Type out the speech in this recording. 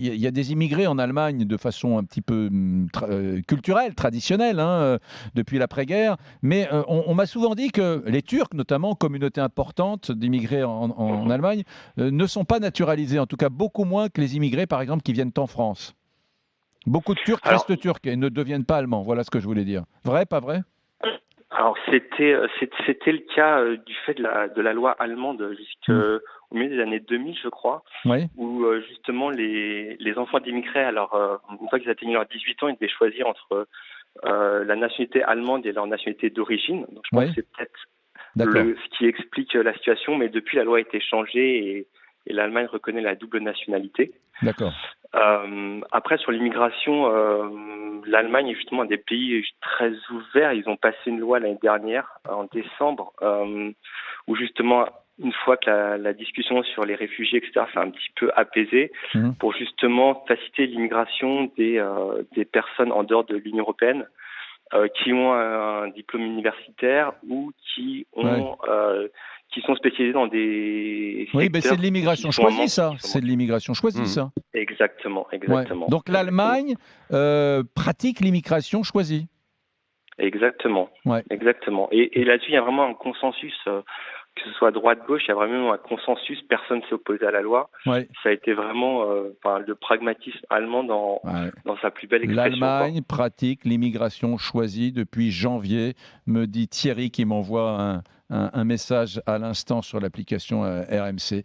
il y a des immigrés en Allemagne de façon un petit peu culturelle, traditionnelle, hein, depuis l'après-guerre. Mais on m'a souvent dit que les Turcs, notamment, communauté importante d'immigrés en Mhm. Allemagne, ne sont pas naturalisés, en tout cas beaucoup moins que les immigrés, par exemple, qui viennent en France. Beaucoup de Turcs Alors, restent turcs et ne deviennent pas allemands. Voilà ce que je voulais dire. Vrai, pas vrai? alors, c'était le cas du fait de la loi allemande Hmm. jusqu'au milieu des années 2000, je crois, Oui, où justement les enfants d'immigrés, alors une fois qu'ils atteignaient leurs 18 ans, ils devaient choisir entre la nationalité allemande et leur nationalité d'origine. Donc je pense que oui, c'est peut-être d'accord, ce qui explique la situation, mais depuis la loi a été changée et l'Allemagne reconnaît la double nationalité. d'accord. Après, sur l'immigration, l'Allemagne est justement un des pays très ouverts. Ils ont passé une loi l'année dernière, en décembre, où justement, une fois que la discussion sur les réfugiés, etc., s'est un petit peu apaisée, Mhm. pour justement faciliter l'immigration des personnes en dehors de l'Union européenne qui ont un diplôme universitaire ou Ouais. qui sont spécialisés dans des Oui, ben c'est de secteurs qui l'immigration sont en choisie, manque. ça. C'est de l'immigration choisie, Mmh. ça. Exactement, Ouais. exactement, Donc exactement, l'Allemagne pratique l'immigration choisie. exactement, Ouais. exactement. Et là-dessus, il y a vraiment un consensus, que ce soit droite-gauche, il y a vraiment un consensus. Personne ne s'est opposé à la loi. Ouais. Ça a été vraiment, le pragmatisme allemand Ouais. dans sa plus belle expression, quoi. L'Allemagne pratique l'immigration choisie depuis janvier, me dit Thierry qui m'envoie un message à l'instant sur l'application RMC.